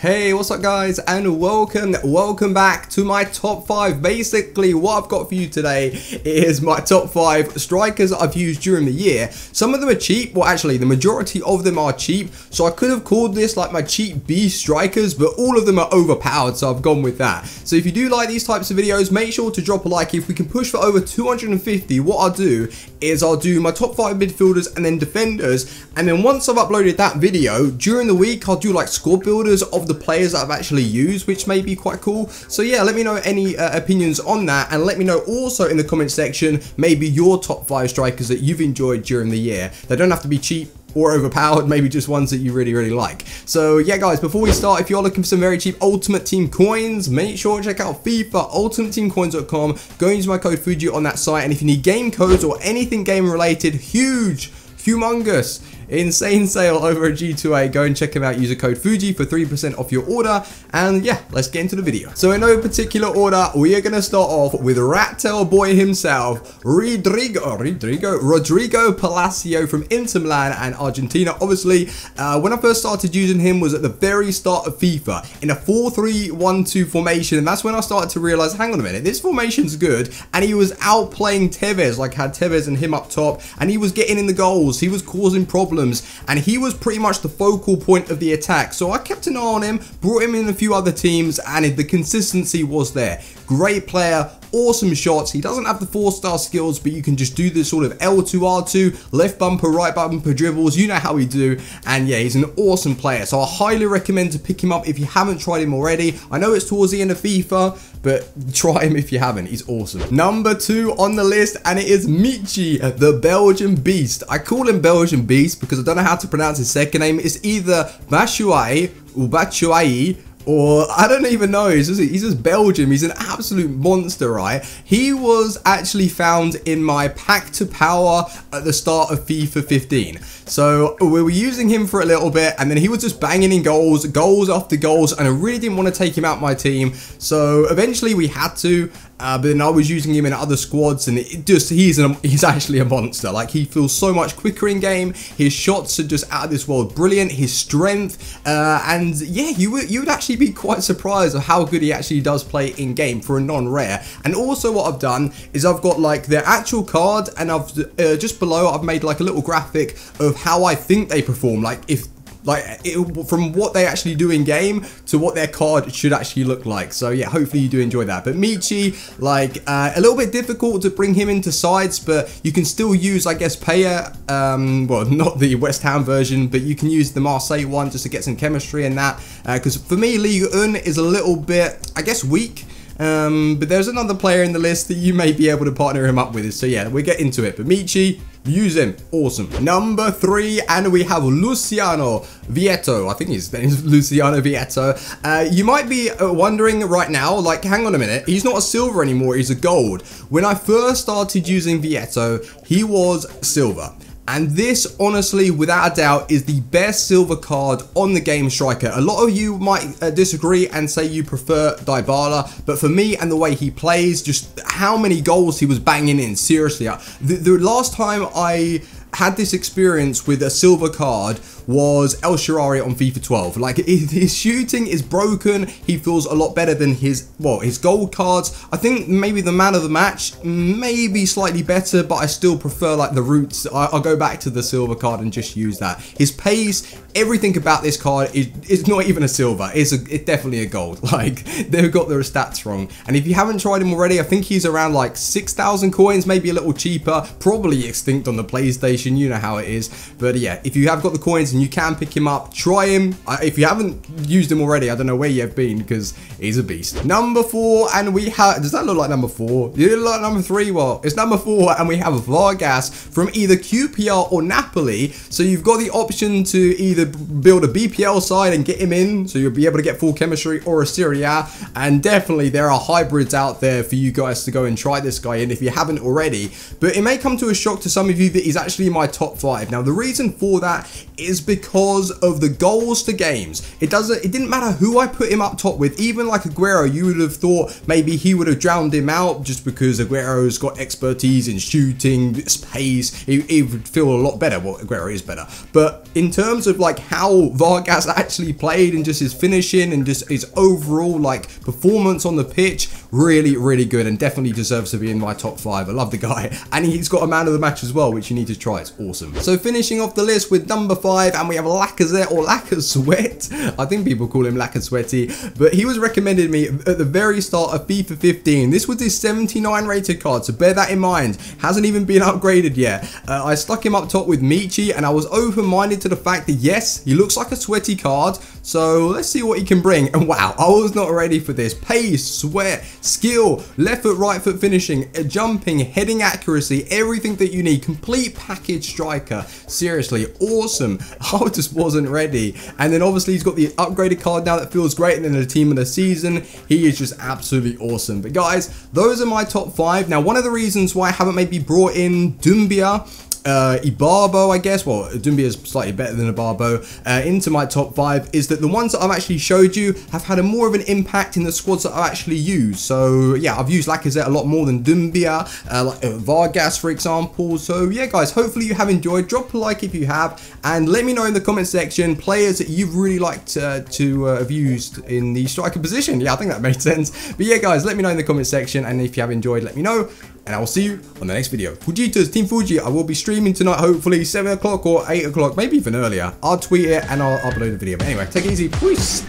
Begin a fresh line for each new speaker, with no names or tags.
Hey, what's up guys, and welcome back to my top 5. Basically what I've got for you today is my top 5 strikers I've used during the year. Some of them are cheap, well actually the majority of them are cheap, so I could have called this like my cheap B strikers, but all of them are overpowered, so I've gone with that. So if you do like these types of videos, make sure to drop a like. If we can push for over 250, what I'll do is I'll do my top 5 midfielders and then defenders, and then once I've uploaded that video, during the week I'll do like squad builders of the players that I've actually used, which may be quite cool. So yeah, let me know any opinions on that, and let me know also in the comment section maybe your top 5 strikers that you've enjoyed during the year. They don't have to be cheap or overpowered, maybe just ones that you really like. So yeah guys, before we start, if you're looking for some very cheap Ultimate Team coins, make sure to check out FIFA, ultimateteamcoins.com. Go and use my code Fuji on that site, and if you need game codes or anything game related, humongous, insane sale over at G2A. Go and check them out. Use a code Fuji for 3% off your order. And yeah, let's get into the video. So in no particular order, we are going to start off with Rat Tail Boy himself, Rodrigo Palacio from Inter Milan and Argentina. Obviously, when I first started using him was at the very start of FIFA in a 4-3-1-2 formation, and that's when I started to realize, hang on a minute, this formation's good. And he was outplaying Tevez, like had Tevez and him up top, and he was getting in the goals, he was causing problems, and he was pretty much the focal point of the attack. So I kept an eye on him, brought him in a few other teams, and the consistency was there. Great player, awesome shots. He doesn't have the 4-star skills, but you can just do this sort of L2, R2, left bumper, right bumper dribbles. You know how we do. And yeah, he's an awesome player. So I highly recommend to pick him up if you haven't tried him already. I know it's towards the end of FIFA, but try him if you haven't. He's awesome. Number 2 on the list, and it is Michi, the Belgian Beast. I call him Belgian Beast because I don't know how to pronounce his second name. It's either Batshuayi or Batshuayi, or I don't even know. He's just Belgium. He's an absolute monster, right? He was actually found in my pack to power at the start of FIFA 15. So we were using him for a little bit, and then he was just banging in goals after goals, and I really didn't want to take him out my team. So eventually we had to, but then I was using him in other squads, and he's actually a monster. Like, he feels so much quicker in game. His shots are just out of this world brilliant. His strength, and yeah, you would actually be quite surprised of how good he actually does play in game for a non-rare. And also what I've done is I've got like the actual card, and I've just below I've made like a little graphic of how I think they perform, from what they actually do in game to what their card should actually look like. So yeah, hopefully you do enjoy that. But Michi, like a little bit difficult to bring him into sides, but you can still use, I guess, Baia, well, not the West Ham version, but you can use the Marseille one just to get some chemistry in that, because for me Ligue 1 is a little bit, I guess, weak. But there's another player in the list that you may be able to partner him up with. So yeah, we'll get into it. But Michi, use him. Awesome. Number 3, and we have Luciano Vietto. I think his name is Luciano Vietto. You might be wondering right now, like, hang on a minute, he's not a silver anymore, he's a gold. When I first started using Vietto, he was silver. And this, honestly, without a doubt, is the best silver card on the game striker. A lot of you might disagree and say you prefer Dybala, but for me and the way he plays, just how many goals he was banging in, seriously. The last time I had this experience with a silver card was El Shaarawy on FIFA 12. Like, his shooting is broken. He feels a lot better than his gold cards. I think maybe the man of the match, maybe slightly better, but I still prefer like the roots. I'll go back to the silver card and just use that. His pace, everything about this card is not even a silver. It's definitely a gold. Like, they've got their stats wrong. And if you haven't tried him already, I think he's around like 6,000 coins, maybe a little cheaper, probably extinct on the PlayStation. You know how it is. But yeah, if you have got the coins and you can pick him up, try him. If you haven't used him already, I don't know where you've been, because he's a beast. Number 4, and we have, does that look like number 4? You look like number 3? Well, it's number 4, and we have Vargas from either QPR or Napoli. So you've got the option to either build a BPL side and get him in, so you'll be able to get full chemistry, or a Serie A. And definitely there are hybrids out there for you guys to go and try this guy in if you haven't already. But it may come to a shock to some of you that he's actually easily my top 5. Now, the reason for that is because of the goals to games. It didn't matter who I put him up top with. Even like Aguero, you would have thought maybe he would have drowned him out just because Aguero's got expertise in shooting, pace. He would feel a lot better. Well, Aguero is better. But in terms of like how Vargas actually played and just his finishing and just his overall like performance on the pitch, really, really good and definitely deserves to be in my top 5. I love the guy. And he's got a man of the match as well, which you need to try. It's awesome. So finishing off the list with number 5, and we have Lacazette or Lacazette. I think people call him Lacazette, but he was recommended me at the very start of FIFA 15. This was his 79 rated card, so bear that in mind. Hasn't even been upgraded yet. I stuck him up top with Michi, and I was open-minded to the fact that yes, he looks like a sweaty card, so let's see what he can bring. And wow, I was not ready for this. Pace, sweat, skill, left foot, right foot finishing, jumping, heading accuracy, everything that you need. Complete package striker. Seriously, awesome. I just wasn't ready. And then obviously he's got the upgraded card now that feels great, and then the team of the season. He is just absolutely awesome. But guys, those are my top 5. Now, one of the reasons why I haven't maybe brought in Dumbia, Ibarbo, I guess, well, Dumbia is slightly better than Ibarbo, into my top 5 is that the ones that I've actually showed you have had a more of an impact in the squads that I've actually used. So yeah, I've used Lacazette a lot more than Dumbia, like Vargas, for example. So yeah, guys, hopefully you have enjoyed. Drop a like if you have, and let me know in the comment section players that you've really liked to have used in the striker position. Yeah, I think that made sense. But yeah, guys, let me know in the comment section, and if you have enjoyed, let me know. And I will see you on the next video. Fujitas, Team Fuji, I will be streaming tonight, hopefully 7 o'clock or 8 o'clock, maybe even earlier. I'll tweet it and I'll upload the video. But anyway, take it easy. Peace.